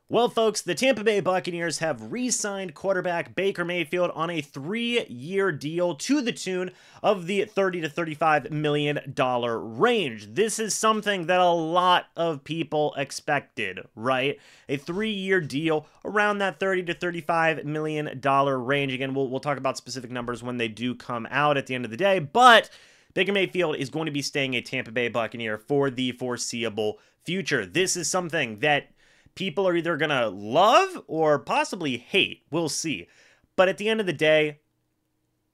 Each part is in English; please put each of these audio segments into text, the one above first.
Well, folks, the Tampa Bay Buccaneers have re-signed quarterback Baker Mayfield on a 3-year deal to the tune of the $30 to $35 million range. This is something that a lot of people expected, right? A 3-year deal around that $30 to $35 million range. Again, we'll talk about specific numbers when they do come out at the end of the day, but Baker Mayfield is going to be staying a Tampa Bay Buccaneer for the foreseeable future. This is something that people are either going to love or possibly hate. We'll see. But at the end of the day,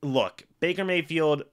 look, Baker Mayfield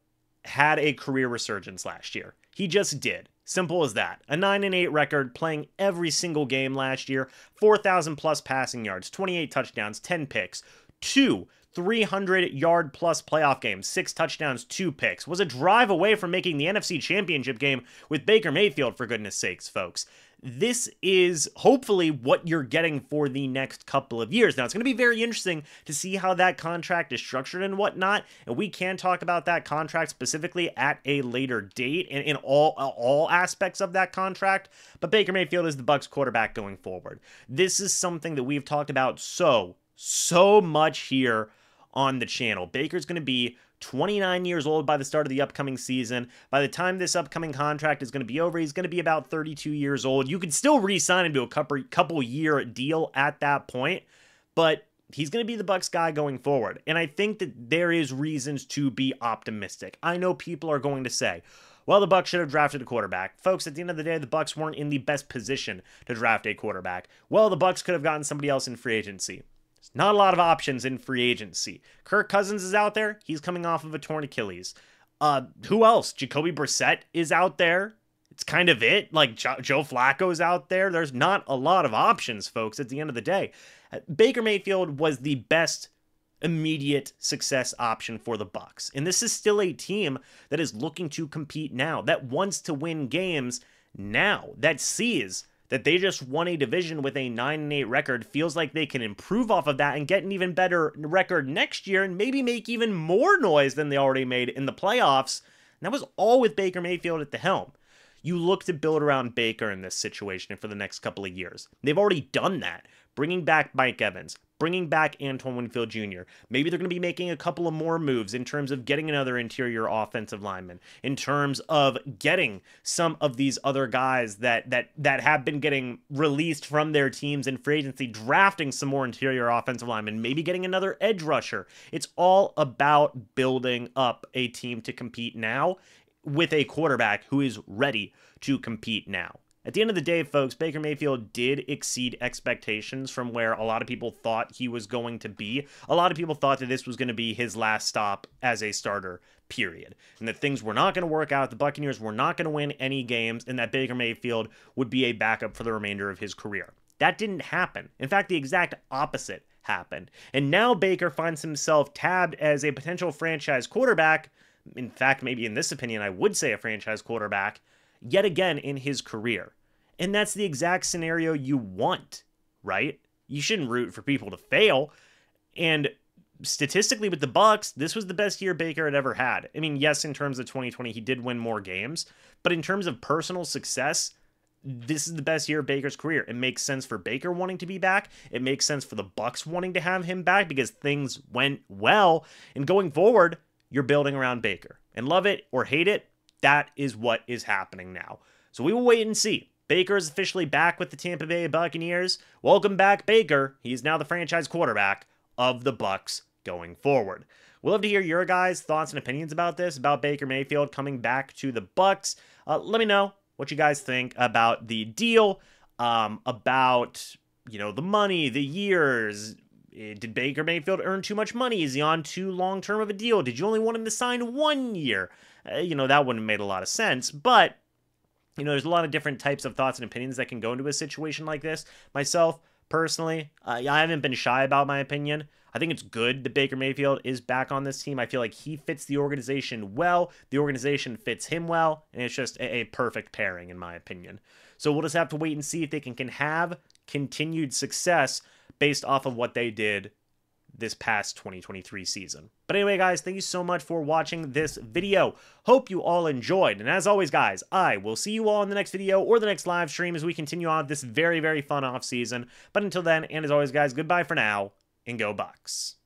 had a career resurgence last year. He just did. Simple as that. A 9-8 record, playing every single game last year, 4,000 plus passing yards, 28 touchdowns, 10 picks, 300-yard plus playoff games, 6 touchdowns, 2 picks. Was a drive away from making the NFC Championship game with Baker Mayfield, for goodness sakes, folks. This is hopefully what you're getting for the next couple of years. Now, it's going to be very interesting to see how that contract is structured and whatnot, and we can talk about that contract specifically at a later date and in all aspects of that contract, but Baker Mayfield is the Bucs quarterback going forward. This is something that we've talked about so much here on the channel. Baker's going to be 29 years old by the start of the upcoming season. By the time this upcoming contract is going to be over, he's going to be about 32 years old. You could still re-sign him to a couple year deal at that point, but he's going to be the Bucs guy going forward. And I think that there is reasons to be optimistic. I know people are going to say, well, the Bucs should have drafted a quarterback. Folks, at the end of the day, the Bucs weren't in the best position to draft a quarterback. Well, the Bucs could have gotten somebody else in free agency. There's not a lot of options in free agency. Kirk Cousins is out there. He's coming off of a torn Achilles. Who else? Jacoby Brissett is out there. It's kind of it. Like, Joe Flacco's out there. There's not a lot of options, folks, at the end of the day. Baker Mayfield was the best immediate success option for the Bucs. And this is still a team that is looking to compete now, that wants to win games now, that sees that they just won a division with a 9-8 record, feels like they can improve off of that and get an even better record next year and maybe make even more noise than they already made in the playoffs. And that was all with Baker Mayfield at the helm. You look to build around Baker in this situation for the next couple of years. They've already done that, bringing back Mike Evans, bringing back Antoine Winfield Jr. Maybe they're going to be making a couple of more moves in terms of getting another interior offensive lineman, in terms of getting some of these other guys that have been getting released from their teams in free agency, drafting some more interior offensive linemen, maybe getting another edge rusher. It's all about building up a team to compete now with a quarterback who is ready to compete now. At the end of the day, folks, Baker Mayfield did exceed expectations from where a lot of people thought he was going to be. A lot of people thought that this was going to be his last stop as a starter, period. And that things were not going to work out, the Buccaneers were not going to win any games, and that Baker Mayfield would be a backup for the remainder of his career. That didn't happen. In fact, the exact opposite happened. And now Baker finds himself tabbed as a potential franchise quarterback. In fact, maybe in this opinion, I would say a franchise quarterback, yet again in his career. And that's the exact scenario you want, right? You shouldn't root for people to fail. And statistically with the Bucs, this was the best year Baker had ever had. I mean, yes, in terms of 2020, he did win more games, but in terms of personal success, this is the best year of Baker's career. It makes sense for Baker wanting to be back. It makes sense for the Bucs wanting to have him back because things went well. And going forward, you're building around Baker. And love it or hate it, that is what is happening now. So we will wait and see. Baker is officially back with the Tampa Bay Buccaneers. Welcome back, Baker. He is now the franchise quarterback of the Bucs going forward. We'll love to hear your guys' thoughts and opinions about this, about Baker Mayfield coming back to the Bucs. Let me know what you guys think about the deal, about, the money, the years. Did Baker Mayfield earn too much money? Is he on too long-term of a deal? Did you only want him to sign 1 year? That wouldn't have made a lot of sense, but there's a lot of different types of thoughts and opinions that can go into a situation like this. Myself, personally, I haven't been shy about my opinion. I think it's good that Baker Mayfield is back on this team. I feel like he fits the organization well. The organization fits him well, and it's just a perfect pairing, in my opinion. So we'll just have to wait and see if they can have continued success based off of what they did this past 2023 season. But anyway, guys, thank you so much for watching this video. Hope you all enjoyed. And as always, guys, I will see you all in the next video or the next live stream as we continue on this very, very fun off season. But until then, and as always, guys, goodbye for now, and go Bucs.